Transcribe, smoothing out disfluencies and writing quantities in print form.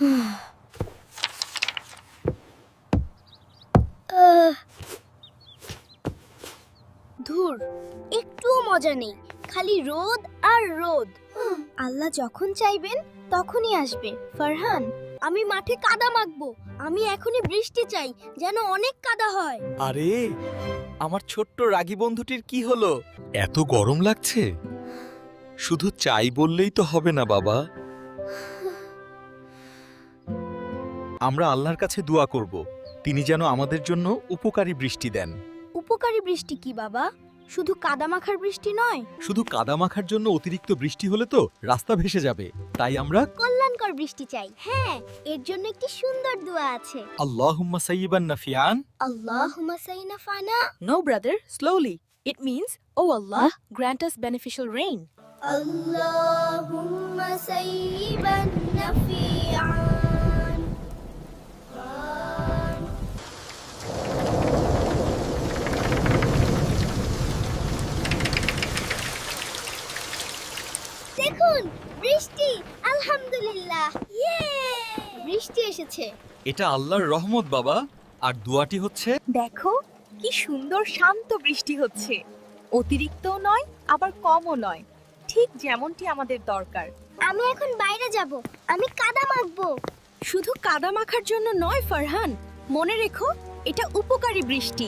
ধুর, একটুও মজা নেই, খালি রোদ আর রোদ। আল্লাহ যখন চাইবেন তখনই আসবে। ফারহান, আমি মাঠে কাদা মাখবো। আমি এখনই বৃষ্টি চাই, যেন অনেক কাদা হয়। আরে আমার ছোট্ট রাগী বন্ধুটির কি হলো? এত গরম লাগছে? শুধু চাই বললেই তো হবে না বাবা। আমরা আল্লাহর কাছে দোয়া করব, তিনি যেন আমাদের জন্য উপকারী বৃষ্টি দেন। উপকারী বৃষ্টি কি বাবা? শুধু কাদা মাখার বৃষ্টি নয়, শুধু কাদা মাখার জন্য অতিরিক্ত বৃষ্টি হলে তো রাস্তা ভেসে যাবে, তাই আমরা কল্যাণকর বৃষ্টি চাই। হ্যাঁ, এর জন্য একটি সুন্দর দোয়া আছে। আল্লাহুম্মা সাইয়্যিবান নাফিআন। আল্লাহুম্মা সাইনাফানা। No, brother, slowly. It means, Oh Allah, grant us beneficial rain. আল্লাহুম্মা সাইয়িবান নাফিআন। দেখুন, বৃষ্টি! আলহামদুলিল্লাহ, ইয়ে! বৃষ্টি এসেছে। এটা আল্লাহর রহমত বাবা, আর দোয়াটি হচ্ছে দেখো কি সুন্দর শান্ত বৃষ্টি হচ্ছে, অতিরিক্তও নয় আবার কমও নয়, ঠিক যেমনটি আমাদের দরকার। আমি এখন বাইরে যাব, আমি কাদা মাখবো। শুধু কাদা মাখার জন্য নয় ফারহান, মনে রেখো এটা উপকারী বৃষ্টি।